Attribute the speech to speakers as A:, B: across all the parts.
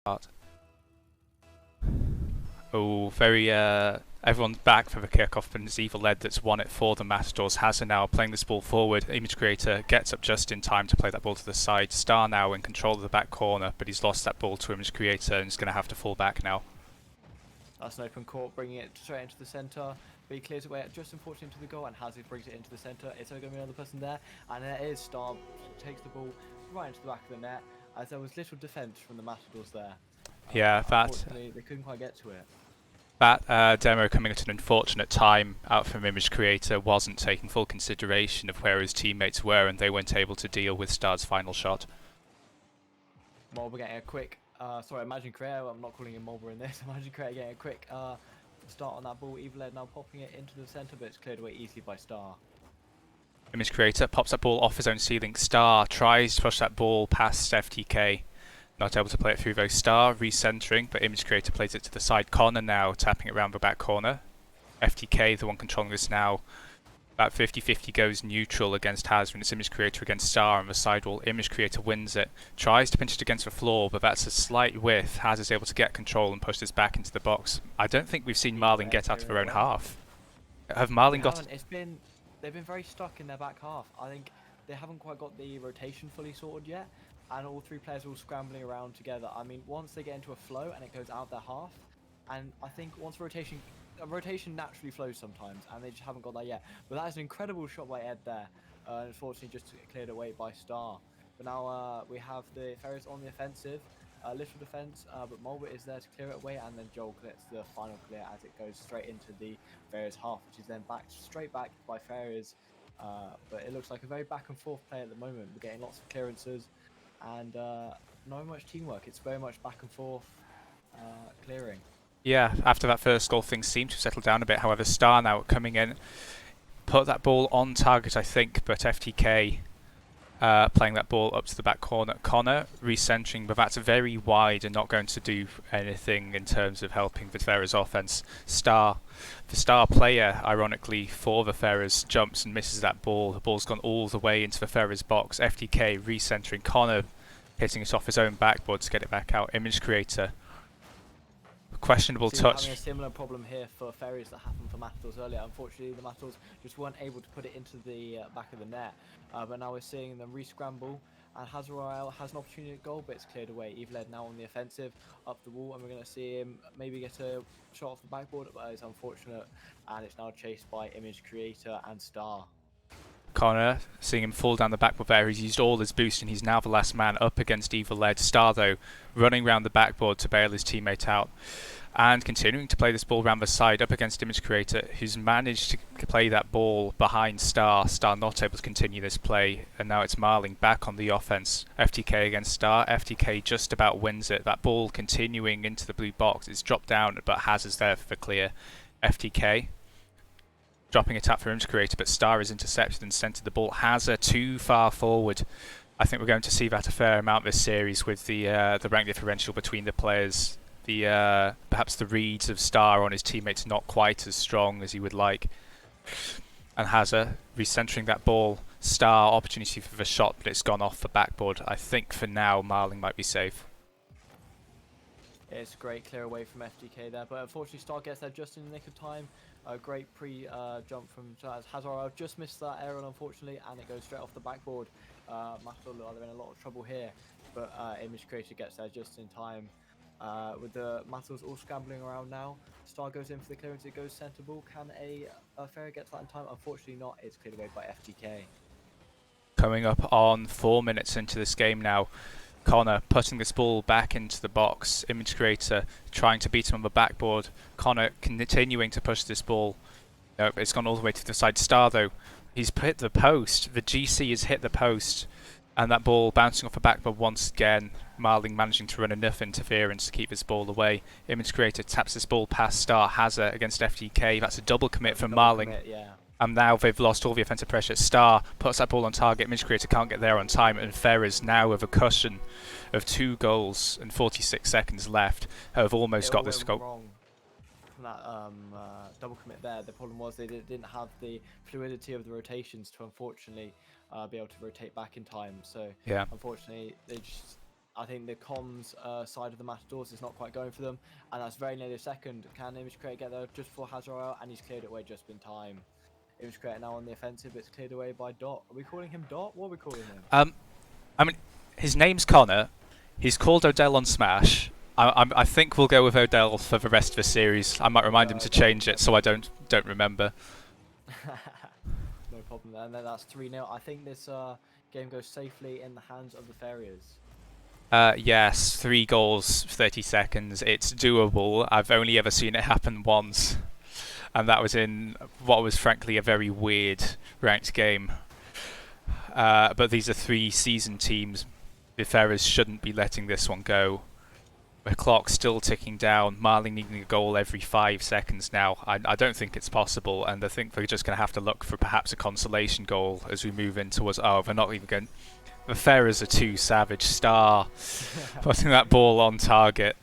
A: start. Oh, very, everyone's back for the kickoff, but it's Evil Led that's won it for the Matadors. Hazard now playing this ball forward. Image Creator gets up just in time to play that ball to the side. Star now in control of the back corner, but he's lost that ball to Image Creator and is going to have to fall back now.
B: That's an open court, bringing it straight into the centre. But he clears away just unfortunately into the goal, and Hazard brings it into the centre. Is there going to be another person there? And there is. Star takes the ball right into the back of the net, as there was little defence from the Matadors there.
A: Yeah,
B: unfortunately, they couldn't quite get to it.
A: That demo coming at an unfortunate time out from Image Creator wasn't taking full consideration of where his teammates were, and they weren't able to deal with Star's final shot.
B: Mulber getting a quick, sorry, Imagine Creator, I'm not calling him Mulber in this. Imagine Creator getting a quick start on that ball. Evil Led now popping it into the centre, but it's cleared away easily by Star.
A: Image Creator pops that ball off his own ceiling. Star tries to push that ball past FTK. Not able to play it through though. Star recentering, but Image Creator plays it to the side. Connor now tapping it around the back corner. FTK, the one controlling this now. About 50-50 goes neutral against Hazard, and it's Image Creator against Star on the sidewall. Image Creator wins it. Tries to pinch it against the floor, but that's a slight whiff. Hazard's able to get control and push this back into the box. I don't think we've seen Marlin get out of their own half. Have Marlin got...
B: They've been very stuck in their back half. I think they haven't quite got the rotation fully sorted yet, and all three players are all scrambling around together. I mean, once they get into a flow and it goes out their half, and I think once rotation naturally flows sometimes, and they just haven't got that yet. But that is an incredible shot by Ed there. Unfortunately, just cleared away by Star. But now we have the Ferrers on the offensive. Little defense, but Mulber is there to clear it away, and then Joel gets the final clear as it goes straight into the Ferrers half, which is then straight back by Ferrers. But it looks like a very back and forth play at the moment. We're getting lots of clearances and not much teamwork. It's very much back and forth clearing.
A: Yeah, after that first goal, things seem to settle down a bit. However, Star now coming in, put that ball on target, I think, but FTK playing that ball up to the back corner. Connor recentering, but that's very wide and not going to do anything in terms of helping the Ferrers offense. The star player, ironically, for the Ferrers jumps and misses that ball. The ball's gone all the way into the Ferrers box. FTK recentering, Connor hitting it off his own backboard to get it back out. Image Creator. Questionable touch.
B: Having a similar problem here for Ferrers that happened for Matadors earlier. Unfortunately, the Matadors just weren't able to put it into the back of the net. But now we're seeing them re-scramble, and Hazard has an opportunity at goal, but it's cleared away. Evil Led now on the offensive, up the wall, and we're going to see him maybe get a shot off the backboard, but it's unfortunate, and it's now chased by Image Creator and Star.
A: Connor, seeing him fall down the backboard there, he's used all his boost and he's now the last man up against Evil Led. Star, though, running around the backboard to bail his teammate out and continuing to play this ball around the side up against Image Creator, who's managed to play that ball behind Star. Star not able to continue this play, and now it's Marling back on the offense. FTK against Star. FTK just about wins it. That ball continuing into the blue box. It's dropped down, but Hazard's there for the clear. FTK dropping a tap for Image Creator, but Star is intercepted and sent to the ball. Hazard too far forward. I think we're going to see that a fair amount this series with the rank differential between the players. Perhaps the reads of Star on his teammates not quite as strong as he would like. And Hazard recentering that ball. Star opportunity for the shot, but it's gone off the backboard. I think for now Marling might be safe.
B: It's a great clear away from FTK there, but unfortunately Star gets there just in the nick of time. A great jump from Hazard. Just missed that error, unfortunately, and it goes straight off the backboard. Matador are in a lot of trouble here, but Image Creator gets there just in time. With the Matadors all scrambling around now, Star goes in for the clearance. It goes centre ball. Can a Ferrer get to that in time? Unfortunately not. It's cleared away by FTK.
A: Coming up on 4 minutes into this game now. Connor putting this ball back into the box. Image Creator trying to beat him on the backboard. Connor continuing to push this ball. No, it's gone all the way to the side. Star, though, he's hit the post. The GC has hit the post. And that ball bouncing off the backboard once again. Marling managing to run enough interference to keep this ball away. Image Creator taps this ball past Star. Hazard against FTK. That's a double commit from Marling.
B: Yeah.
A: And now they've lost all the offensive pressure. Star puts that ball on target. Image Creator can't get there on time. And Ferrers now with a cushion of 2 goals and 46 seconds left have almost got this goal.
B: Wrong from that double commit there. The problem was they didn't have the fluidity of the rotations to unfortunately be able to rotate back in time. So
A: yeah,
B: unfortunately they just I think the comms side of the Matadors is not quite going for them, and that's very nearly a second. Can Image Creator get there just before Hazard, and he's cleared it away just in time. Image Creator now on the offensive, it's cleared away by Dot. Are we calling him Dot? What are we calling him?
A: I mean, his name's Connor. He's called Odell on Smash. I think we'll go with Odell for the rest of the series. I might remind him to change it so I don't remember.
B: No problem there. And then that's 3-0. I think this game goes safely in the hands of the Ferrers.
A: Yes, 3 goals, 30 seconds. It's doable. I've only ever seen it happen once, and that was in what was frankly a very weird ranked game. But these are 3 seasoned teams. The Ferrers shouldn't be letting this one go. The clock's still ticking down. Marling needing a goal every 5 seconds now. I don't think it's possible, and I think they're just going to have to look for perhaps a consolation goal as we move in towards. Oh, they're not even going. The Ferrers are too savage. Star putting that ball on target.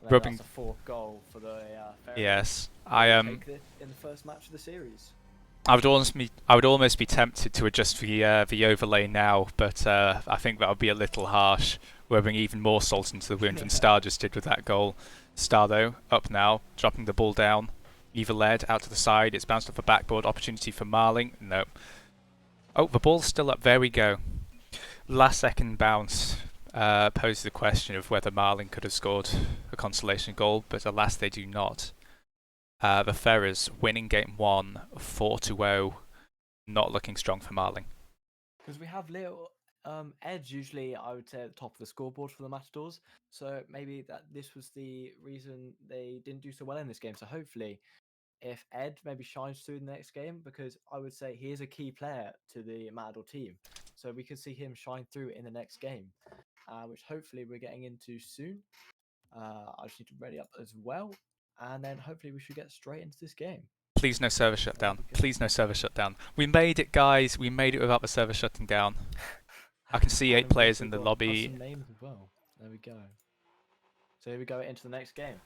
B: Rubbing. That's a 4th goal for the Ferrers.
A: Yes,
B: take this in the first match of the series.
A: I would almost be tempted to adjust the overlay now, but I think that would be a little harsh. Rubbing even more salt into the wound than Star just did with that goal. Star though up now, dropping the ball down. Evil Ed out to the side. It's bounced off the backboard. Opportunity for Marling. No. Oh, the ball's still up. There we go. Last second bounce poses the question of whether Marling could have scored a consolation goal, but alas they do not. The Ferrers winning game 1, 4-0. Not looking strong for Marling.
B: Because we have little edge usually, I would say, at the top of the scoreboard for the Matadors. So maybe that this was the reason they didn't do so well in this game. So hopefully, if Ed maybe shines through in the next game, because I would say he is a key player to the Matador team. So we could see him shine through in the next game, which hopefully we're getting into soon. I just need to ready up as well. And then hopefully we should get straight into this game.
A: Please no server shutdown. Please no server shutdown. We made it, guys. We made it without the server shutting down. I can see 8 players in the lobby.
B: Some names as well. There we go. So here we go into the next game.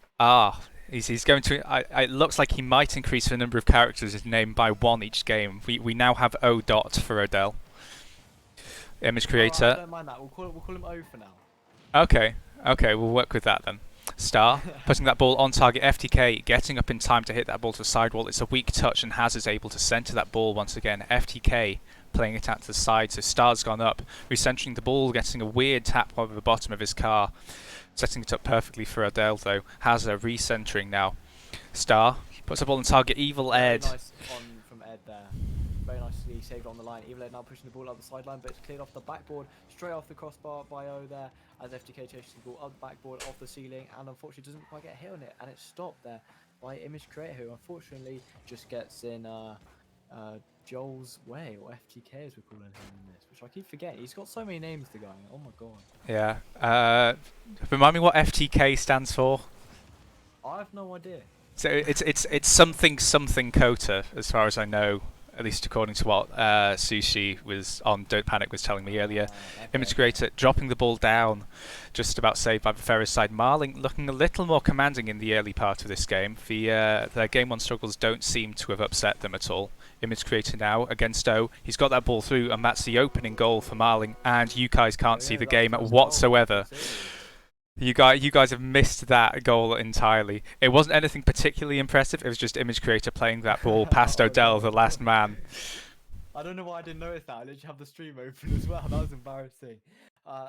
A: He's going to. It looks like he might increase the number of characters in his name by 1 each game. We now have O dot for Odell. Image creator.
B: I don't mind that. We'll call him O for now.
A: Okay, we'll work with that then. Star putting that ball on target. FTK getting up in time to hit that ball to the sidewall. It's a weak touch, and Haz is able to centre that ball once again. FTK playing it out to the side, so Star's gone up, recentering the ball, getting a weird tap over the bottom of his car, setting it up perfectly for Adele though. Haz a recentering now. Star puts the ball on target. Evil Ed.
B: Very nice on from Ed there. Very nicely saved on the line. Evil Ed now pushing the ball up the sideline, but it's cleared off the backboard, straight off the crossbar by O there, as FTK chases the ball up the backboard, off the ceiling, and unfortunately doesn't quite get hit on it, and it's stopped there by Image Creator, who unfortunately just gets in Joel's way, or FTK as we're calling him in this, which I keep forgetting. He's got so many names, the guy. Oh my god.
A: Yeah. Remind me what FTK stands for.
B: I have no idea.
A: So it's something Kota, as far as I know, at least according to what Sushi was on Don't Panic was telling me earlier.
B: Okay.
A: Image Creator dropping the ball down, just about saved by the Ferrers side. Marling looking a little more commanding in the early part of this game. Their game 1 struggles don't seem to have upset them at all. Image Creator now against O. He's got that ball through, and that's the opening goal for Marling. And you guys can't see the game whatsoever. You guys have missed that goal entirely. It wasn't anything particularly impressive. It was just Image Creator playing that ball past Odell, the last man.
B: I don't know why I didn't notice that. I literally have the stream open as well. That was embarrassing.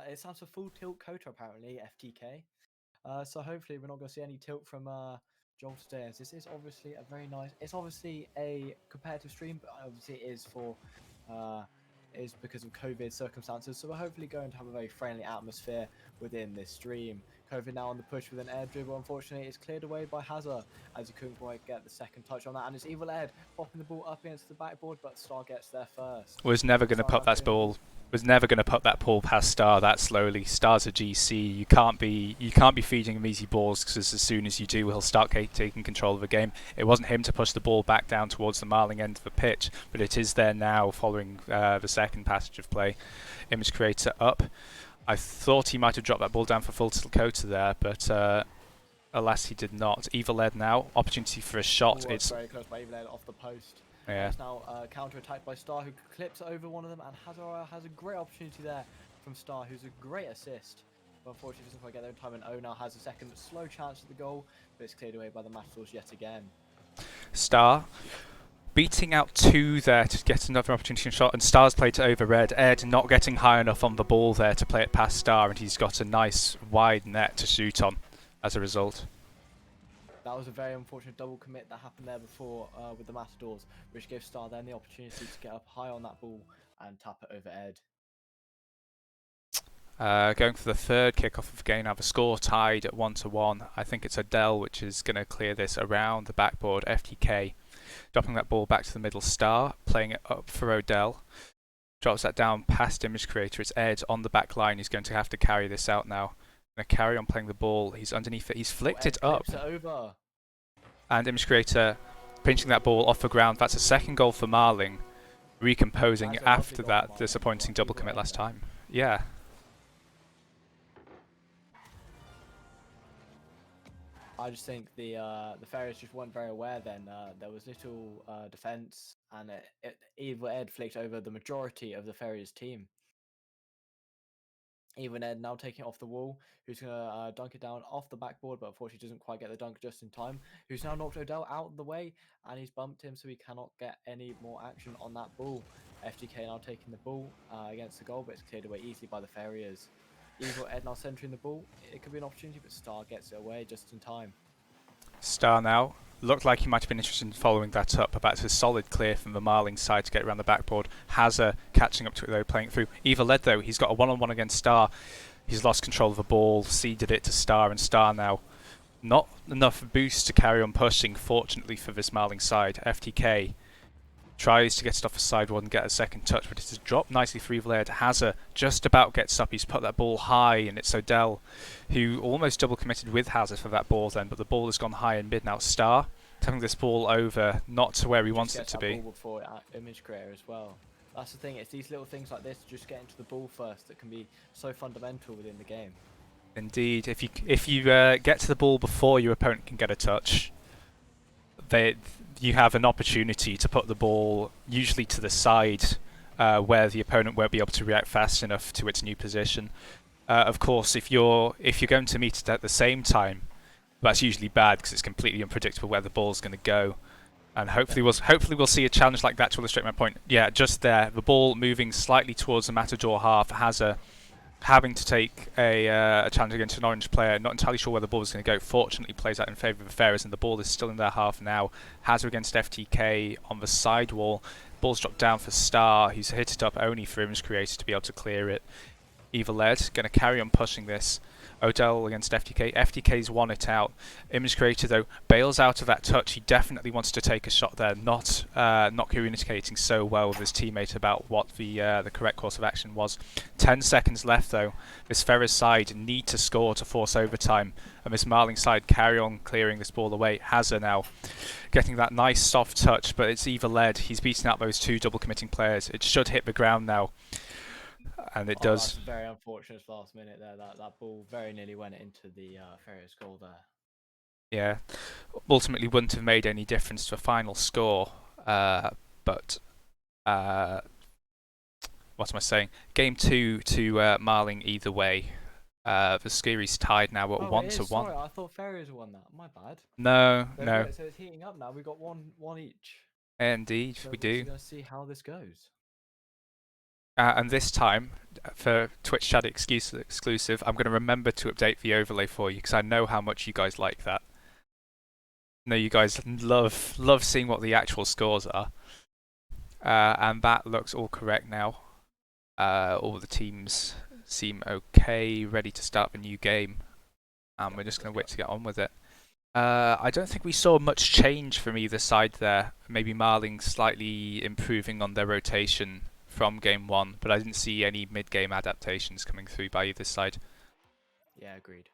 B: It sounds a full tilt Kota apparently, FTK. So hopefully we're not going to see any tilt from Joel today. As this is obviously a very nice. It's obviously a competitive stream, but obviously it is for. Is because of COVID circumstances, so we're hopefully going to have a very friendly atmosphere within this stream. COVID now on the push with an air dribble. Unfortunately, it's cleared away by Hazard as he couldn't quite get the second touch on that, and it's Evil Ed popping the ball up against the backboard, but Star gets there first.
A: Was never going to put that ball. Was never going to put that ball past Star that slowly. Star's a GC. You can't be feeding him easy balls, because as soon as you do, he'll start taking control of the game. It wasn't him to push the ball back down towards the Marling end of the pitch, but it is there now following the second passage of play. Image Creator up. I thought he might have dropped that ball down for full Kota there, but alas he did not. Evil Ed now, opportunity for a shot.
B: It's very close by Evil Ed off the post.
A: Yeah.
B: It's now counter-attacked by Star, who clips over one of them, and Hazara has a great opportunity there from Star, who's a great assist. But unfortunately, doesn't quite get there in time, and O now has a second slow chance at the goal, but it's cleared away by the Matadors yet again.
A: Star beating out 2 there to get another opportunity and shot, and Star's played to over Ed. Ed not getting high enough on the ball there to play it past Star, and he's got a nice wide net to shoot on as a result.
B: That was a very unfortunate double commit that happened there before with the Matadors, which gave Star then the opportunity to get up high on that ball and tap it over Ed.
A: Going for the third kickoff of the game now, the score tied at 1-1. I think it's Odell which is going to clear this around the backboard. FTK dropping that ball back to the middle. Star playing it up for Odell. Drops that down past Image Creator. It's Ed on the back line. He's going to have to carry this out now. Going to carry on playing the ball. He's underneath it. He's flicked it up.
B: It over.
A: And Image Creator pinching that ball off the ground. That's a second goal for Marling. Recomposing after that disappointing double commit last time. Yeah.
B: I just think the Ferrers just weren't very aware then. There was little defence, and Evil Ed flicked over the majority of the Ferrers team. Even Ed now taking it off the wall, who's going to dunk it down off the backboard, but unfortunately doesn't quite get the dunk just in time. Who's now knocked Odell out of the way, and he's bumped him so he cannot get any more action on that ball. FTK now taking the ball against the goal, but it's cleared away easily by the Ferriers. Evil Ed now centering the ball. It could be an opportunity, but Star gets it away just in time.
A: Star now looked like he might have been interested in following that up, but that's a solid clear from the Marling side to get around the backboard. Hazza catching up to it though, playing through. Evil Ed though, he's got a one-on-one against Star. He's lost control of the ball, ceded it to Star, and Star now not enough boost to carry on pushing, fortunately for this Marling side. FTK tries to get it off the sideboard and get a second touch, but it has dropped nicely for Evil Ed. Hazza just about gets up. He's put that ball high, and it's Odell who almost double committed with Hazza for that ball then, but the ball has gone high in mid now. Star taking this ball over, not to where he wants it to be.
B: Ball before Image Creator as well. That's the thing, it's these little things like this, just getting to the ball first, that can be so fundamental within the game.
A: Indeed, if you get to the ball before your opponent can get a touch, you have an opportunity to put the ball usually to the side where the opponent won't be able to react fast enough to its new position. Of course, if you're going to meet it at the same time, that's usually bad because it's completely unpredictable where the ball's going to go. And hopefully we'll see a challenge like that to illustrate my point. Yeah, just there, the ball moving slightly towards the Matador half. Hazza having to take a challenge against an orange player, not entirely sure where the ball is going to go. Fortunately plays out in favour of the Ferrers, and the ball is still in their half now. Hazza against FTK on the side wall. Ball's dropped down for Star, who's hit it up only for Image Creator to be able to clear it. Evil Ed going to carry on pushing this. Odell against FTK. FTK's won it out. Image Creator though bails out of that touch. He definitely wants to take a shot there. Not communicating so well with his teammate about what the correct course of action was. 10 seconds left though. This Ferrers side need to score to force overtime, and this Marling side carry on clearing this ball away. Hazza now getting that nice soft touch, but it's Evil Ed. He's beaten out those 2 double committing players. It should hit the ground now. And it does.
B: That's very unfortunate last minute there. That ball very nearly went into the Ferrers goal there.
A: Yeah, ultimately wouldn't have made any difference to a final score. But what am I saying? Game 2 to Marling either way. The series tied now at 1-1.
B: Sorry, I thought Ferrers won that. My bad.
A: No.
B: So it's heating up now. We've got one each.
A: Indeed,
B: so
A: we do.
B: We're going to see how this goes.
A: And this time, for Twitch Chat exclusive, I'm going to remember to update the overlay for you because I know how much you guys like that. I know you guys love seeing what the actual scores are. And that looks all correct now. All the teams seem okay, ready to start the new game. And we're just going to wait to get on with it. I don't think we saw much change from either side there. Maybe Marling slightly improving on their rotation from game 1, but I didn't see any mid-game adaptations coming through by either side.
B: Yeah, agreed.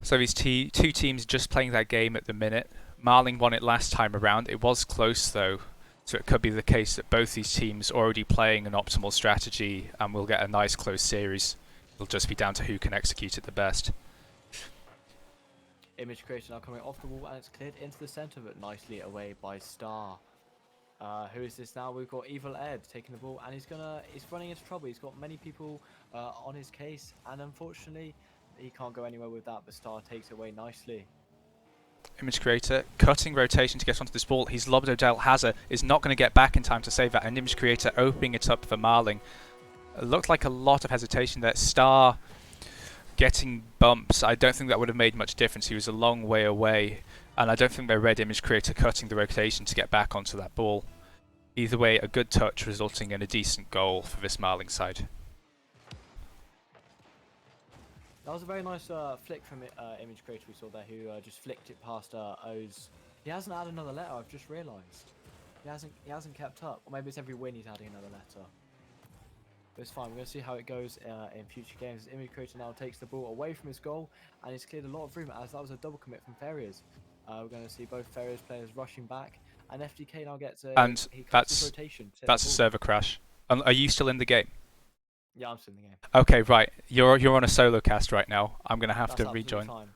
A: So these 2 teams just playing their game at the minute. Marling won it last time around. It was close though, so it could be the case that both these teams are already playing an optimal strategy and we'll get a nice close series. It'll just be down to who can execute it the best.
B: Image Creator now coming off the wall, and it's cleared into the centre, but nicely away by Star. Who is this now? We've got Evil Ed taking the ball, and he's running into trouble. He's got many people on his case, and unfortunately, he can't go anywhere with that. But Star takes it away nicely.
A: Image creator cutting rotation to get onto this ball. He's lobbed Odell. Hazard is not going to get back in time to save that. And image creator opening it up for Marling. It looked like a lot of hesitation there. Star getting bumps. I don't think that would have made much difference. He was a long way away. And I don't think they read image creator cutting the rotation to get back onto that ball. Either way, a good touch resulting in a decent goal for this Marling side.
B: That was a very nice flick from image creator we saw there, who just flicked it past O's. He hasn't added another letter. I've just realised. He hasn't kept up. Or maybe it's every win he's adding another letter. But it's fine. We're going to see how it goes in future games. Image creator now takes the ball away from his goal, and he's cleared a lot of room, as that was a double commit from Ferrers. We're going to see both Ferrers players rushing back, and FDK now gets a rotation.
A: That's a server crash. Are you still in the game?
B: Yeah, I'm still in the game.
A: Okay, right. You're on a solo cast right now. I'm going to have to rejoin.
B: Fine.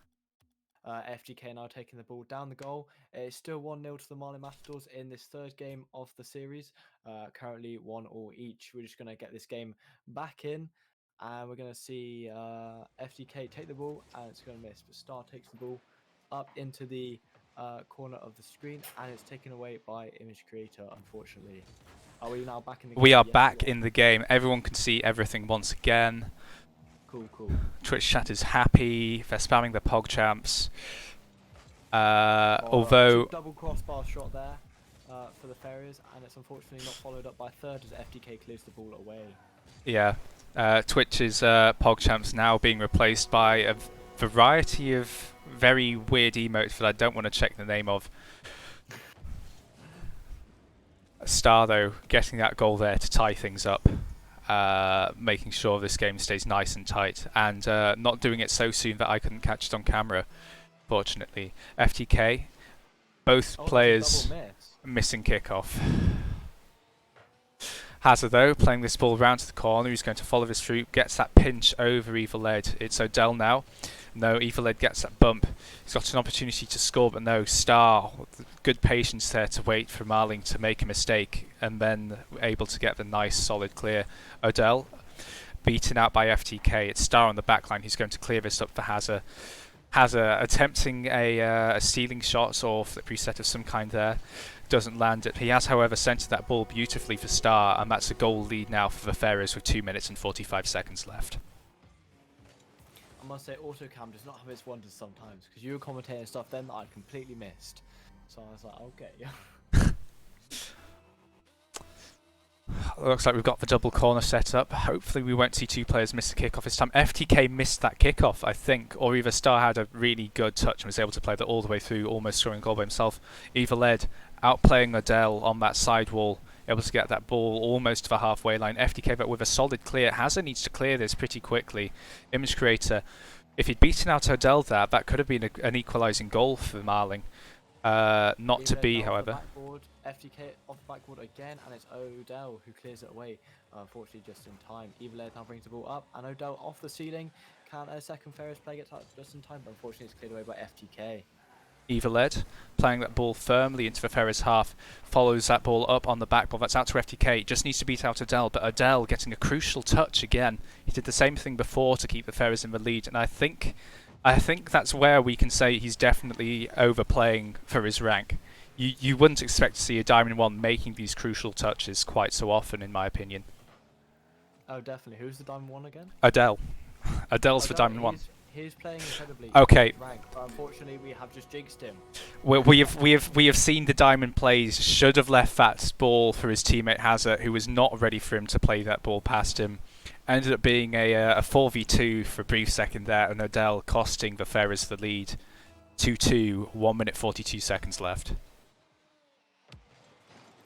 B: FGK now taking the ball down the goal. It's still 1-0 to the Marlin Matadors in this third game of the series. Currently 1-1 each. We're just going to get this game back in, and we're going to see FGK take the ball, and it's going to miss. But Star takes the ball up into the corner of the screen, and it's taken away by image creator, unfortunately. Are we now back in the game?
A: We are back in the game. Everyone can see everything once again.
B: Cool.
A: Twitch chat is happy. They're spamming the PogChamps. Although
B: double crossbar shot there for the Ferrers, and it's unfortunately not followed up by third as FDK clears the ball away.
A: Yeah, Twitch's PogChamps now being replaced by a variety of very weird emotes that I don't want to check the name of. Star, though, getting that goal there to tie things up, making sure this game stays nice and tight, and not doing it so soon that I couldn't catch it on camera, fortunately. FTK, both players missing kickoff. Hazard, though, playing this ball round to the corner. He's going to follow this through, gets that pinch over Evil Ed. It's Odell now. No, Evil Ed gets that bump. He's got an opportunity to score, but no, Star, good patience there to wait for Marling to make a mistake, and then able to get the nice solid clear. Odell beaten out by FTK. It's Star on the back line. He's going to clear this up for Hazard. Hazard attempting a stealing shot or flip reset of some kind there. Doesn't land it. He has, however, centered that ball beautifully for Star, and that's a goal lead now for the Ferrers with 2 minutes and 45 seconds left.
B: I must say, AutoCam does not have its wonders sometimes, because you were commentating stuff then that I completely missed. So I was like, okay.
A: Looks like we've got the double corner set up. Hopefully we won't see two players miss the kickoff this time. FTK missed that kickoff, I think, or either Star had a really good touch and was able to play that all the way through, almost scoring a goal by himself. Evil Ed outplaying Adele on that side wall, able to get that ball almost to the halfway line. FTK but with a solid clear. Hazard needs to clear this pretty quickly. Image creator, if he'd beaten out Odell there, that could have been an equalising goal for Marling. Not to be, however.
B: FTK off the backboard again, and it's Odell who clears it away, unfortunately just in time. Evil Ed now brings the ball up, and Odell off the ceiling. Can a second Ferrers player get touched just in time, but unfortunately it's cleared away by FTK.
A: Evil Ed playing that ball firmly into the Ferrers half, follows that ball up on the back ball. That's out to FTK. Just needs to beat out Odell, but Odell getting a crucial touch again. He did the same thing before to keep the Ferrers in the lead, and I think that's where we can say he's definitely overplaying for his rank. You wouldn't expect to see a Diamond 1 making these crucial touches quite so often, in my opinion.
B: Oh, definitely. Who's the Diamond 1 again?
A: Odell. Odell's the Diamond 1.
B: He's playing incredibly.
A: Okay.
B: Rank, but unfortunately, we have just jinxed him.
A: We have seen the Diamond plays. Should have left that ball for his teammate Hazard, who was not ready for him to play that ball past him. Ended up being a 4v2 for a brief second there, and Odell costing the Ferrers the lead. 2-2, 1 minute 42 seconds left.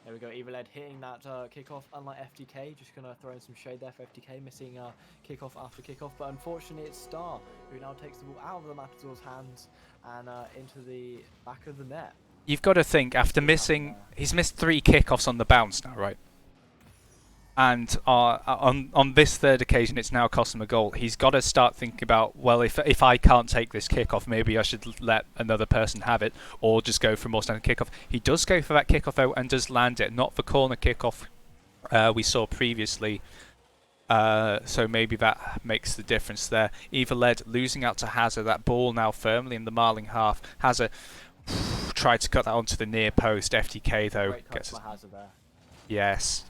B: There we go, Evil Ed hitting that kickoff, unlike FTK. Just going to throw in some shade there for FTK, missing kickoff after kickoff. But unfortunately, it's Star who now takes the ball out of the Matador's hands and into the back of the net.
A: You've got to think, after missing... He's missed 3 kickoffs on the bounce now, right? And on this third occasion, it's now cost him a goal. He's got to start thinking about, well, if I can't take this kickoff, maybe I should let another person have it, or just go for a more standard kickoff. He does go for that kickoff though, and does land it, not the corner kickoff we saw previously. So maybe that makes the difference there. Evil Ed losing out to Hazard. That ball now firmly in the Marling half. Hazard tried to cut that onto the near post. FTK though gets
B: Hazard there.
A: Yes,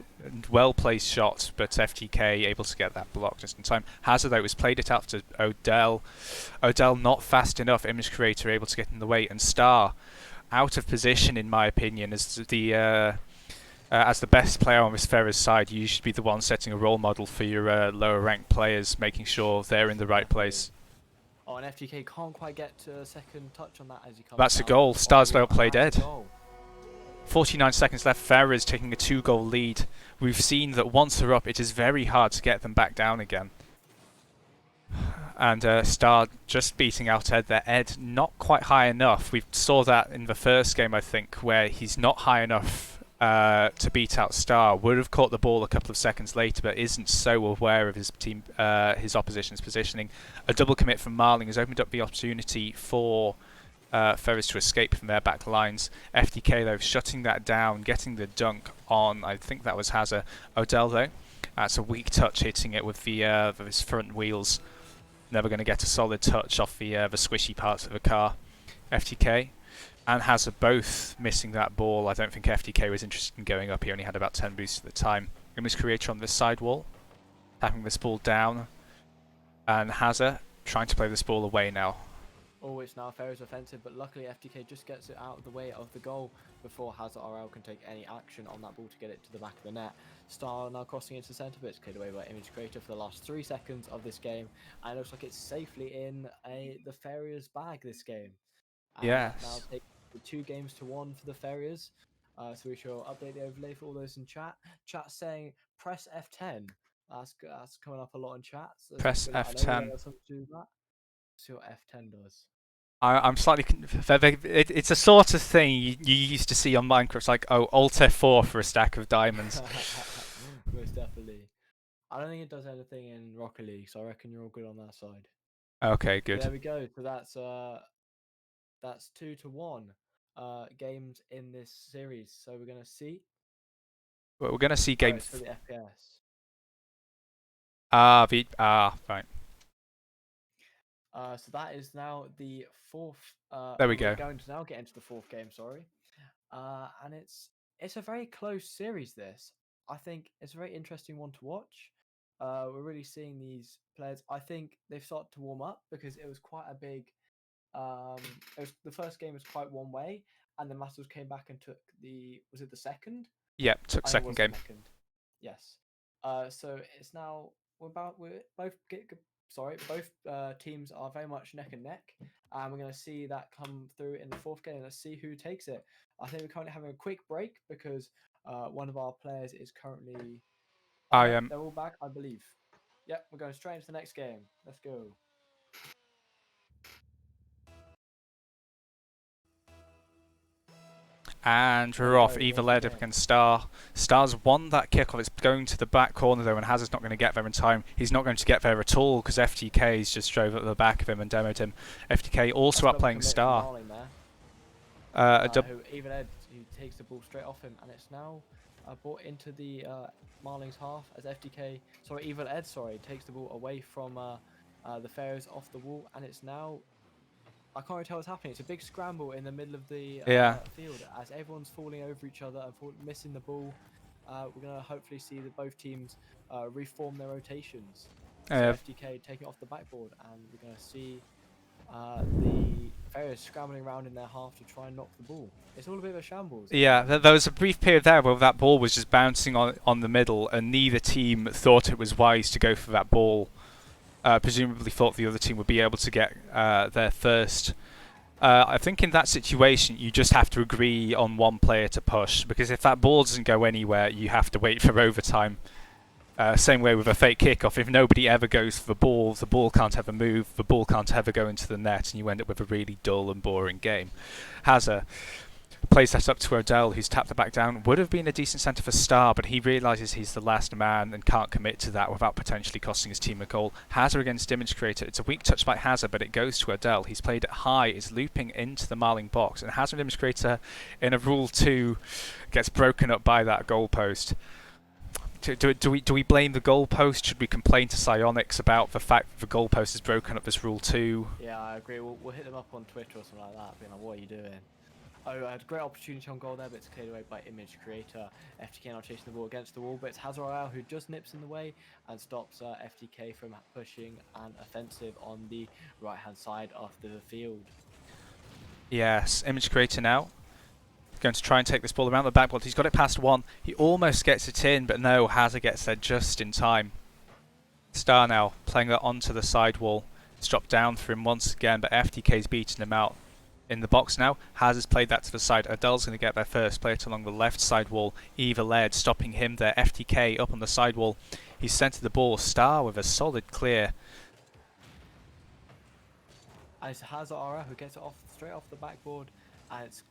A: well placed shot, but FTK able to get that block just in time. Hazard though was played it out to Odell. Odell not fast enough. Image creator able to get in the way, and Star out of position in my opinion as the best player on this Ferrers side. You should be the one setting a role model for your lower ranked players, making sure they're in the right place.
B: Oh, and FTK can't quite get to a second touch on that as he comes.
A: That's
B: down.
A: a goal. Star's well played,
B: That's a
A: Ed.
B: goal.
A: 49 seconds left. Ferrers taking a 2-goal lead. We've seen that once they're up, it is very hard to get them back down again. And Star just beating out Ed there. Ed not quite high enough. We saw that in the first game, I think, where he's not high enough to beat out Star. Would have caught the ball a couple of seconds later, but isn't so aware of his his opposition's positioning. A double commit from Marling has opened up the opportunity for Ferrers to escape from their back lines. FDK though shutting that down, getting the dunk on, I think that was Hazard. Odell though, that's a weak touch, hitting it with his front wheels. Never going to get a solid touch off the squishy parts of the car. FTK and Hazard both missing that ball. I don't think FTK was interested in going up. He only had about 10 boosts at the time. Image creator on this side wall, tapping this ball down, and Hazard trying to play this ball away now.
B: Oh, it's now Ferrers offensive, but luckily FTK just gets it out of the way of the goal before Hazard RL can take any action on that ball to get it to the back of the net. Star now crossing into centre, but it's cleared away by Image Creator for the last 3 seconds of this game, and it looks like it's safely in the Ferrers bag this game.
A: Yes.
B: Now take 2 games to 1 for the Ferrers. So we shall update the overlay for all those in chat. Chat saying press F10. That's coming up a lot in chat. So
A: Press F10.
B: See what F10 does.
A: I'm slightly. It's a sort of thing you used to see on Minecraft. It's like, oh, Alt F4 for a stack of diamonds.
B: Most definitely. I don't think it does anything in Rocket League, so I reckon you're all good on that side.
A: Okay, good.
B: There we go. So that's 2-1 games in this series. So we're gonna see.
A: Well, we're gonna see game.
B: For the FPS.
A: Right.
B: So that is now the 4th.
A: There we go.
B: We're going to now get into the 4th game. Sorry, and it's a very close series. This, I think, it's a very interesting one to watch. We're really seeing these players. I think they've started to warm up because it was quite a big. The first game was quite one way, and the Matadors came back and took the. Was it the second?
A: Yeah, took second game.
B: Second. Yes. So it's now both teams are very much neck and neck, and we're going to see that come through in the 4th game. Let's see who takes it. I think we're currently having a quick break because one of our players is currently. They're all back, I believe. Yep, we're going straight into the next game. Let's go.
A: And we're off. Evil Ed against Star. Star's won that kickoff. It's going to the back corner though, and Hazard's not going to get there in time. He's not going to get there at all because FTK's just drove at the back of him and demoed him. FTK also outplaying Star.
B: Evil Ed, who takes the ball straight off him, and it's now brought into the Marling's half as Evil Ed takes the ball away from the Ferrers off the wall, and it's now. I can't really tell what's happening. It's a big scramble in the middle of the field as everyone's falling over each other and missing the ball. We're going to hopefully see that both teams reform their rotations. So FDK taking it off the backboard, and we're going to see the Ferrers scrambling around in their half to try and knock the ball. It's all a bit of a shambles.
A: Yeah, there was a brief period there where that ball was just bouncing on the middle, and neither team thought it was wise to go for that ball. Presumably thought the other team would be able to get there first. I think in that situation you just have to agree on one player to push, because if that ball doesn't go anywhere you have to wait for overtime. Same way with a fake kickoff. If nobody ever goes for the ball can't ever move, the ball can't ever go into the net, and you end up with a really dull and boring game. Hazard Plays that up to Odell, who's tapped the back down. Would have been a decent centre for Star, but he realises he's the last man and can't commit to that without potentially costing his team a goal. Hazard against Image Creator. It's a weak touch by Hazard, but it goes to Odell. He's played it high, is looping into the Marling box, and Hazard Image Creator in a Rule 2 gets broken up by that goalpost. Do we blame the goalpost? Should we complain to Psyonix about the fact that the goalpost has broken up this Rule 2?
B: Yeah, I agree. We'll hit them up on Twitter or something like that, being like, what are you doing? Oh, I had a great opportunity on goal there, but it's cleared away by Image Creator. FTK now chasing the ball against the wall, but it's Hazard who just nips in the way and stops FTK from pushing an offensive on the right-hand side of the field.
A: Yes, Image Creator now. Going to try and take this ball around the backboard. He's got it past one. He almost gets it in, but no, Hazard gets there just in time. Star now playing that onto the sidewall. It's dropped down for him once again, but FTK's beaten him out. In the box now, Hazard's played that to the side. Odell's going to get there first, play it along the left side wall. Eva led, stopping him there. FTK up on the side wall. He's centered the ball. Star with a solid clear.
B: And it's Hazard who gets it off straight off the backboard, and it's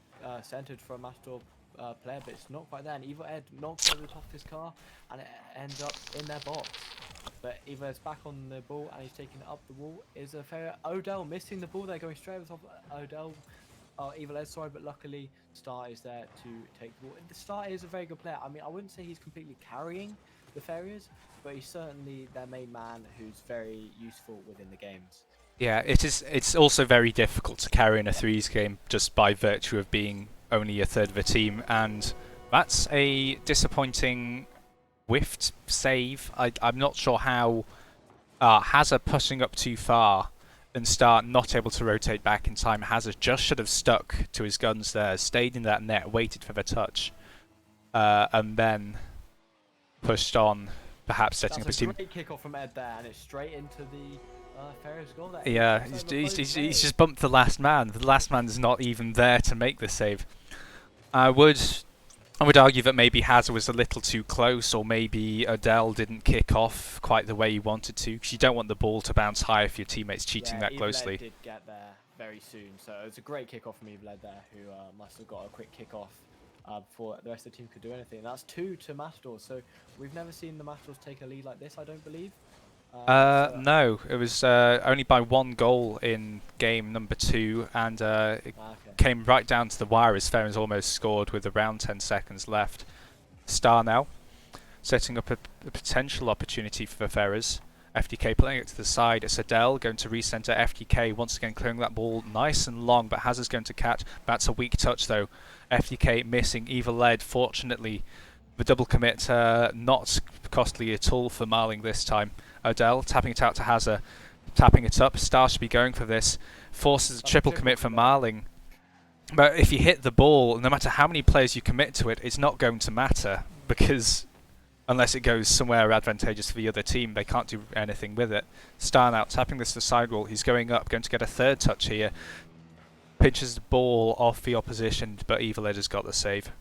B: centered for a Matador player, but it's not quite there. And Eva Ed knocks it over the top of his car, and it ends up in their box. But Eva is back on the ball, and he's taking it up the wall. Is a fair Odell missing the ball there, going straight over the top of Odell. Eva Ed, sorry, but luckily Star is there to take the ball. The Star is a very good player. I mean, I wouldn't say he's completely carrying the Ferrers, but he's certainly their main man who's very useful within the games.
A: Yeah, it is. It's also very difficult to carry in a threes game just by virtue of being only a third of a team, and that's a disappointing whiffed save. I'm not sure how Hazard pushing up too far and Star not able to rotate back in time. Hazard just should have stuck to his guns there, stayed in that net, waited for the touch, and then pushed on, perhaps setting up his team.
B: That's a great kickoff from Ed there, and it's straight into the Ferrers goal there.
A: Yeah, he's just bumped the last man. The last man's not even there to make the save. I would argue that maybe Hazard was a little too close, or maybe Odell didn't kick off quite the way he wanted to, because you don't want the ball to bounce high if your teammate's cheating that closely.
B: Did get there very soon, so it was a great kickoff from Eveled there, who must have got a quick kickoff before the rest of the team could do anything. And that's 2 to Matador, so we've never seen the Matadors take a lead like this, I don't believe.
A: No, it was only by 1 goal in game number 2, and it came right down to the wire as Ferrers almost scored with around 10 seconds left. Star now, setting up a potential opportunity for Ferrers. FTK playing it to the side. It's Adele going to recenter. FTK once again clearing that ball nice and long, but Hazard's going to catch. That's a weak touch though. FTK missing. Eva led. Fortunately, the double commit not costly at all for Marling this time. Odell tapping it out to Hazard, tapping it up. Star should be going for this. Forces a triple commit for Marling. But if you hit the ball, no matter how many players you commit to it, it's not going to matter, because unless it goes somewhere advantageous for the other team, they can't do anything with it. Star now tapping this to the sidewall. He's going up, going to get a third touch here. Pinches the ball off the opposition, but Evil Ed has got the save.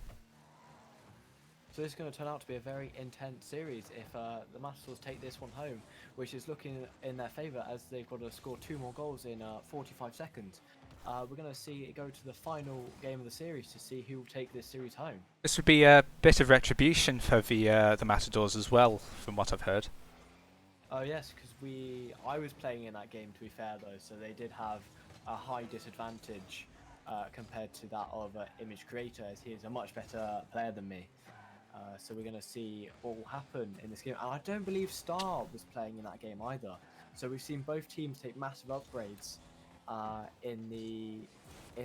B: So this is going to turn out to be a very intense series if the Matadors take this one home, which is looking in their favour as they've got to score 2 more goals in 45 seconds. We're going to see it go to the final game of the series to see who will take this series home.
A: This would be a bit of retribution for the Matadors as well, from what I've heard.
B: Oh yes, because I was playing in that game, to be fair though, so they did have a high disadvantage compared to that of Image Creator, as he is a much better player than me. So we're going to see what will happen in this game. And I don't believe Star was playing in that game either. So we've seen both teams take massive upgrades in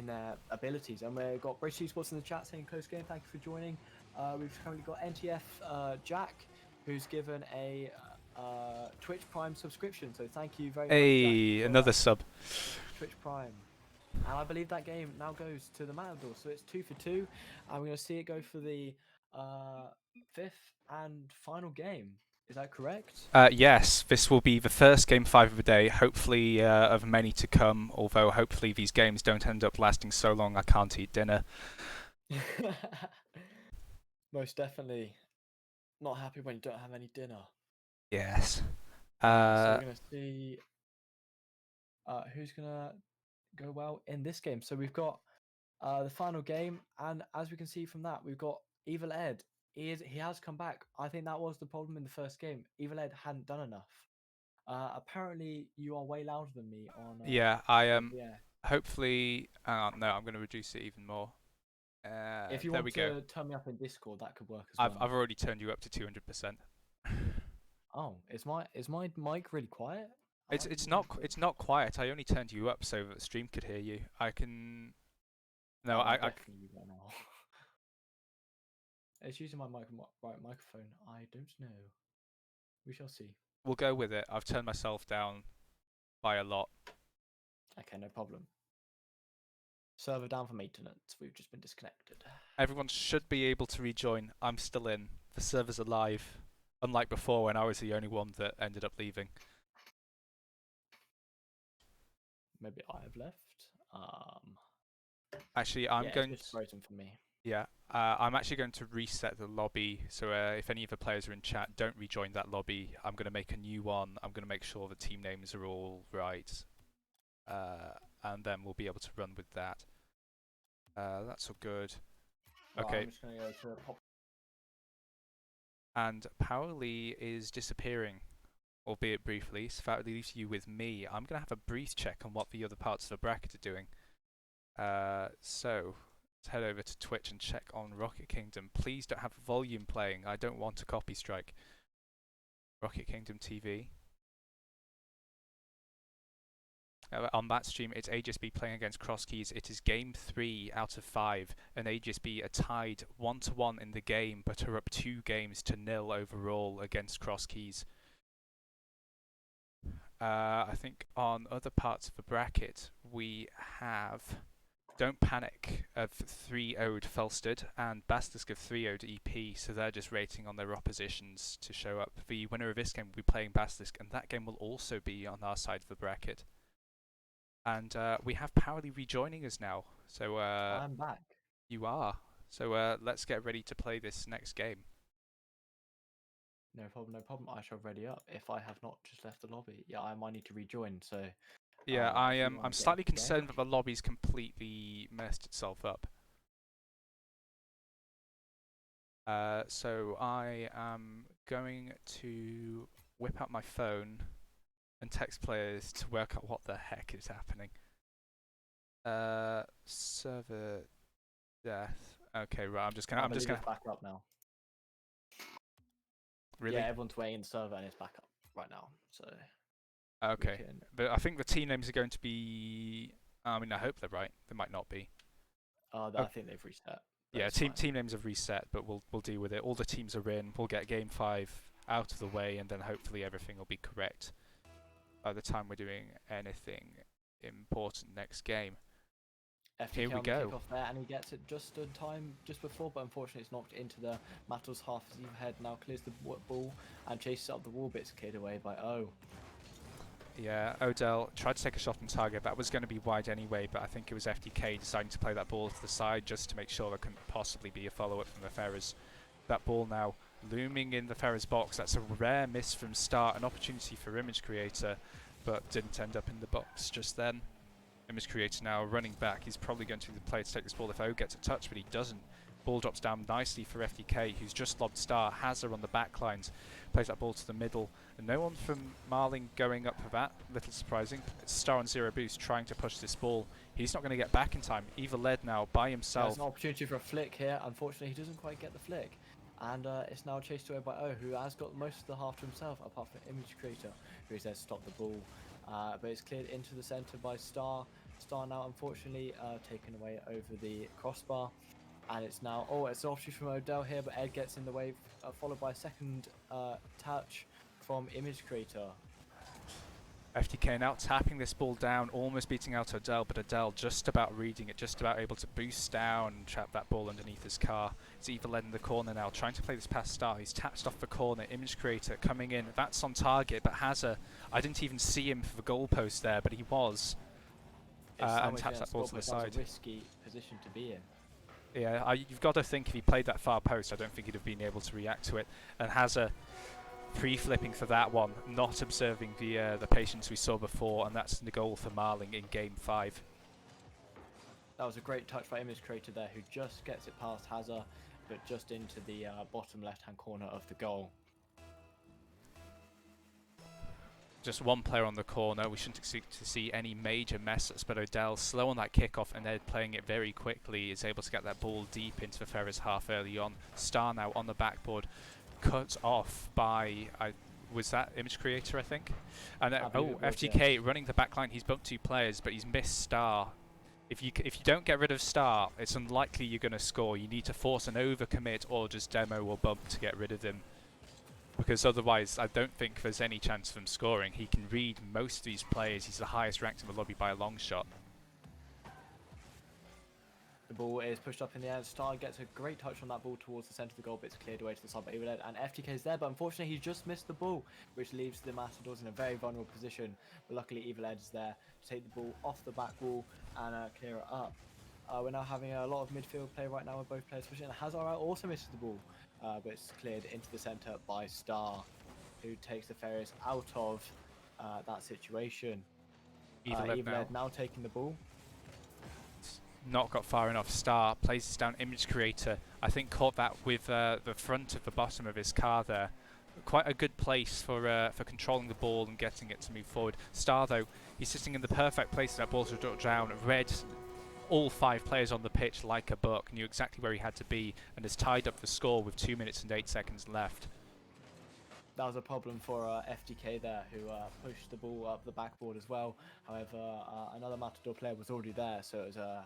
B: their abilities. And we've got British Esports in the chat saying close game. Thank you for joining. We've currently got NTF Jack, who's given a Twitch Prime subscription. So thank you very much.
A: Hey, another sub.
B: Twitch Prime. And I believe that game now goes to the Matador. So it's 2 for 2. And we're going to see it go for the 5th and final game. Is that correct?
A: Yes, this will be the first game 5 of the day, hopefully of many to come, although hopefully these games don't end up lasting so long I can't eat dinner.
B: Most definitely. Not happy when you don't have any dinner.
A: Yes.
B: So we're going to see who's going to go well in this game. So we've got the final game, and as we can see from that, we've got Evil Ed. He has come back. I think that was the problem in the first game. Evil Ed hadn't done enough. Apparently, you are way louder than me on.
A: Yeah, I am.
B: Yeah.
A: Hopefully, no, I'm going to reduce it even more.
B: If you
A: There
B: want
A: we go.
B: to turn me up in Discord, that could work as
A: I've
B: well.
A: already turned you up to 200%.
B: Oh, is my mic really quiet?
A: It's not quiet. I only turned you up so that the stream could hear you. I can. No,
B: I'm
A: I
B: definitely you right now. It's using my right microphone. I don't know. We shall see.
A: we'll go with it. I've turned myself down by a lot.
B: Okay, no problem. Server down for maintenance. We've just been disconnected.
A: Everyone should be able to rejoin. I'm still in. The server's alive. Unlike before when I was the only one that ended up leaving.
B: Maybe I have left.
A: Actually, I'm going
B: it's just frozen for me.
A: Yeah, I'm actually going to reset the lobby. So if any of the players are in chat, don't rejoin that lobby. I'm going to make a new one. I'm going to make sure the team names are all right. And then we'll be able to run with that. That's all good.
B: Right,
A: Okay.
B: I'm just going to go to pop.
A: And Powerly is disappearing, albeit briefly. So that leaves you with me. I'm going to have a brief check on what the other parts of the bracket are doing. So let's head over to Twitch and check on Rocket Kingdom. Please don't have volume playing. I don't want a copy strike. Rocket Kingdom TV. On that stream, it's HSB playing against Crosskeys. It is game 3 out of 5, and HSB are tied 1-1 in the game, but are up 2 games to 0 overall against Crosskeys. I think on other parts of the bracket, we have Don't Panic of 3-0'd Felsted and Basilisk of 3-0'd EP, so they're just rating on their oppositions to show up. The winner of this game will be playing Basilisk, and that game will also be on our side of the bracket. And we have Powerly rejoining us now. So
B: I'm back.
A: You are. So let's get ready to play this next game.
B: No problem, no problem. I shall ready up. If I have not just left the lobby, yeah, I might need to rejoin. So
A: yeah, I'm slightly concerned
B: game.
A: that the lobby's completely messed itself up. So I am going to whip out my phone and text players to work out what the heck is happening. Server death. Okay, right. I'm just gonna
B: back up now.
A: Really?
B: Yeah, everyone's waiting in the server and it's back up right now. So
A: okay, but I think the team names are going to be. I mean, I hope they're right. They might not be.
B: I think they've reset.
A: Yeah, team names have reset, but we'll deal with it. All the teams are in. We'll get game 5 out of the way, and then hopefully everything will be correct by the time we're doing anything important next game. Here we go.
B: Off there, and he gets it just in time, just before, but unfortunately it's knocked into the Matador's half as he head now clears the ball and chases up the wall, bits cleared away by O.
A: Yeah, Odell tried to take a shot on target. That was going to be wide anyway, but I think it was FDK deciding to play that ball to the side just to make sure there couldn't possibly be a follow-up from the Ferrers. That ball now looming in the Ferrers box. That's a rare miss from start, an opportunity for Image Creator, but didn't end up in the box just then. Image Creator now running back. He's probably going to be the player to take this ball if O gets a touch, but he doesn't. Ball drops down nicely for FDK, who's just lobbed Star. Hazard on the back lines. Plays that ball to the middle. And no one from Marling going up for that. Little surprising. It's Star on 0 boost trying to push this ball. He's not going to get back in time. Evil led now by himself.
B: There's an opportunity for a flick here. Unfortunately, he doesn't quite get the flick. And it's now chased away by O, who has got most of the half to himself, apart from Image Creator, who's there to stop the ball. But it's cleared into the centre by Star. Star now, unfortunately, taken away over the crossbar. And it's now, it's an opportunity from Odell here, but Ed gets in the way, followed by a second touch from Image Creator.
A: FTK now tapping this ball down, almost beating out Odell, but Odell just about reading it, just about able to boost down and trap that ball underneath his car. It's Evil led in the corner now, trying to play this past Star. He's tapped off the corner. Image Creator coming in. That's on target, but Hazard, I didn't even see him for the goalpost there, but he was. And taps that ball to the side.
B: That's a risky position to be in.
A: Yeah, you've got to think if he played that far post, I don't think he'd have been able to react to it. And Hazard pre-flipping for that one, not observing the patience we saw before, and that's the goal for Marling in game 5.
B: That was a great touch by Image Creator there, who just gets it past Hazard, but just into the bottom left-hand corner of the goal.
A: Just one player on the corner. We shouldn't expect to see any major messes, but Odell, slow on that kickoff and then playing it very quickly, is able to get that ball deep into the Ferrers half early on. Star now on the backboard, cut off by, was that Image Creator, I think? And FTK running the back line. He's bumped 2 players, but he's missed Star. If you don't get rid of Star, it's unlikely you're going to score. You need to force an overcommit or just demo or bump to get rid of him. Because otherwise, I don't think there's any chance of him scoring. He can read most of these players. He's the highest ranked in the lobby by a long shot.
B: The ball is pushed up in the air. Star gets a great touch on that ball towards the centre of the goal, but it's cleared away to the side by Eviled, and FTK is there, but unfortunately he just missed the ball, which leaves the Matadors in a very vulnerable position. But luckily Eviled is there to take the ball off the back wall and clear it up. We're now having a lot of midfield play right now with both players pushing, and Hazard also misses the ball, but it's cleared into the centre by Star, who takes the Ferrers out of that situation. Eviled now taking the ball.
A: Not got far enough. Star places down Image Creator. I think caught that with the front of the bottom of his car there. Quite a good place for controlling the ball and getting it to move forward. Star though, he's sitting in the perfect place for that ball to drop down. Read all 5 players on the pitch like a book, knew exactly where he had to be, and has tied up the score with 2 minutes and 8 seconds left.
B: That was a problem for FTK there, who pushed the ball up the backboard as well. However, another Matador player was already there, so it was a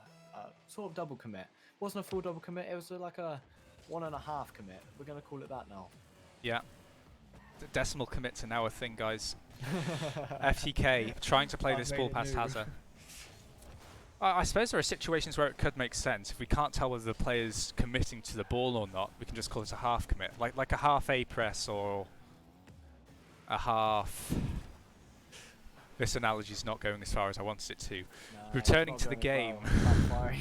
B: sort of double commit. It wasn't a full double commit, it was like a 1.5 commit. We're going to call it that now.
A: Yeah. Decimal commits are now a thing, guys. FTK trying to play this ball past Hazard. I suppose there are situations where it could make sense. If we can't tell whether the player's committing to the ball or not, we can just call it a half commit. Like a half A press or a half... This analogy is not going as far as I wanted it to.
B: No,
A: returning to the game.
B: Well.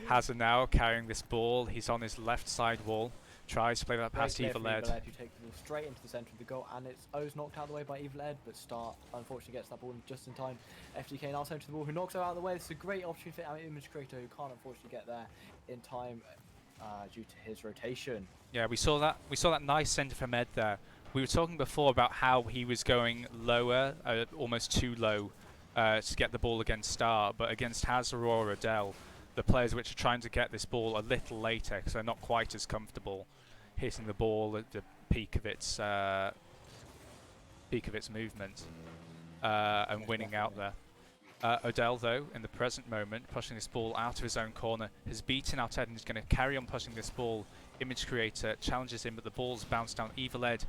A: Hazard now carrying this ball. He's on his left side wall. Tries to play that past Eviled.
B: Who takes the ball straight into the centre of the goal, and it's O's knocked out of the way by Eviled, but Star unfortunately gets that ball just in time. FTK now sent to the ball, who knocks her out of the way. This is a great opportunity for Image Creator, who can't unfortunately get there in time due to his rotation.
A: Yeah, we saw that nice centre from Ed there. We were talking before about how he was going lower, almost too low, to get the ball against Star, but against Hazard or Adele, the players which are trying to get this ball a little later because they're not quite as comfortable hitting the ball at the peak of its movement and winning out there. Odell, though, in the present moment, pushing this ball out of his own corner, has beaten out Ed and is going to carry on pushing this ball. Image Creator challenges him, but the ball's bounced down Eviled.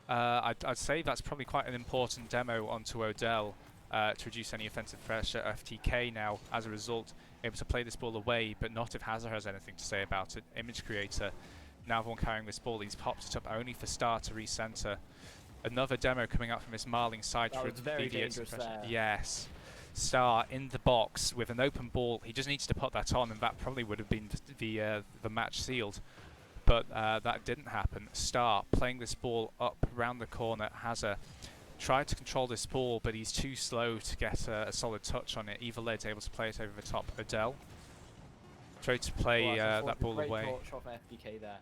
A: I'd say that's probably quite an important demo onto Odell to reduce any offensive pressure. FTK now, as a result, able to play this ball away, but not if Hazard has anything to say about it. Image Creator, now the one carrying this ball, he's popped it up only for Star to recenter. Another demo coming out from his Marling side
B: that
A: to
B: was very dangerous there.
A: Yes. Star in the box with an open ball. He just needs to put that on, and that probably would have been the match sealed. But that didn't happen. Star playing this ball up around the corner. Hazard tried to control this ball, but he's too slow to get a solid touch on it. Eviled able to play it over the top. Odell tried to play that ball away.
B: Great shot from FBK there.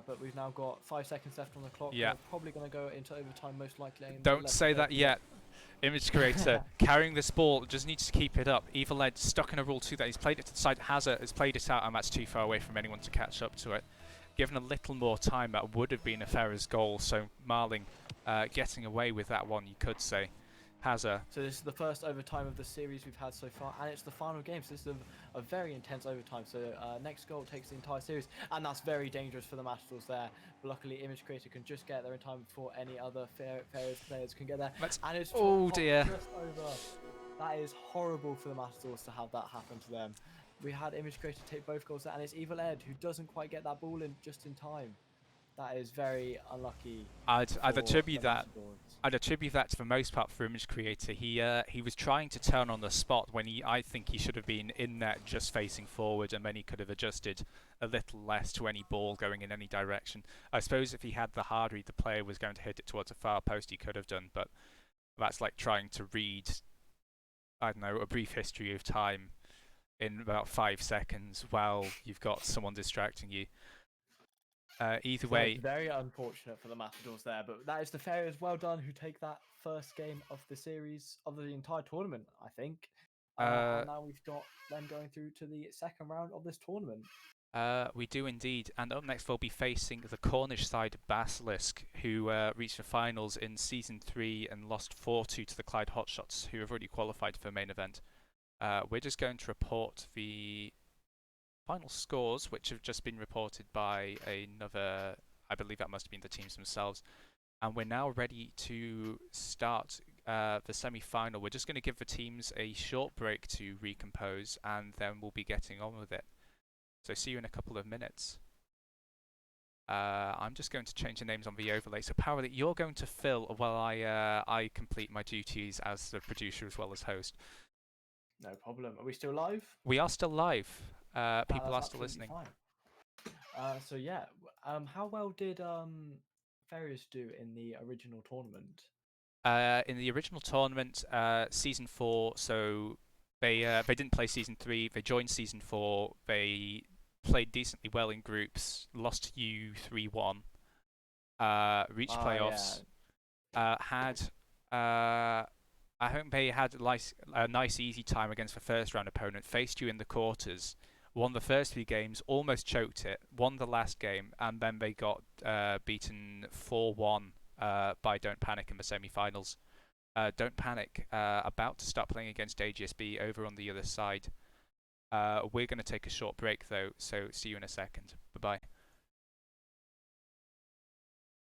B: But we've now got 5 seconds left on the clock.
A: Yeah.
B: We're probably going to go into overtime most likely.
A: Don't say that yet. Image Creator carrying this ball, just needs to keep it up. Eviled stuck in a rule 2 that he's played it to the side. Hazard has played it out, and that's too far away from anyone to catch up to it. Given a little more time, that would have been a Ferrers goal. So Marling getting away with that one, you could say. Hazard.
B: So this is the first overtime of the series we've had so far, and it's the final game. So this is a very intense overtime. So next goal takes the entire series, and that's very dangerous for the Matadors there. But luckily, Image Creator can just get there in time before any other Ferrers players can get there. And it's
A: oh dear.
B: Just over. That is horrible for the Matadors to have that happen to them. We had Image Creator take both goals there, and it's Eviled who doesn't quite get that ball in just in time. That is very unlucky.
A: I'd attribute that to the most part for Image Creator. He was trying to turn on the spot when I think he should have been in net just facing forward, and then he could have adjusted a little less to any ball going in any direction. I suppose if he had the hard read, the player was going to hit it towards a far post, he could have done, but that's like trying to read, I don't know, a brief history of time in about 5 seconds while you've got someone distracting you. Either
B: So it's
A: way,
B: very unfortunate for the Matadors there, but that is the Ferrers, well done, who take that first game of the series of the entire tournament, I think.
A: uh,
B: And now we've got them going through to the second round of this tournament.
A: we do indeed. And up next, we'll be facing the Cornish side Basilisk, who reached the finals in Season 3 and lost 4-2 to the Clyde Hotshots, who have already qualified for main event. We're just going to report the final scores, which have just been reported by another, I believe that must have been the teams themselves. And we're now ready to start the semi-final. We're just going to give the teams a short break to recompose, and then we'll be getting on with it. So see you in a couple of minutes. I'm just going to change the names on the overlay. So Powerly, you're going to fill while I complete my duties as the producer as well as host.
B: No problem. Are we still live?
A: We are still live. People are
B: That's
A: still
B: absolutely
A: listening.
B: Fine. So yeah, how well did Ferrers do in the original tournament?
A: In the original tournament, season 4, so they didn't play season 3. They joined season 4. They played decently well in groups. Lost to you 3-1. Reached playoffs. Had I think they had a nice easy time against the first round opponent. Faced you in the quarters. Won the first 3 games. Almost choked it. Won the last game, and then they got beaten 4-1 by Don't Panic in the semi-finals. Don't Panic, about to start playing against AGSB over on the other side. We're going to take a short break though, so see you in a second. Bye-bye.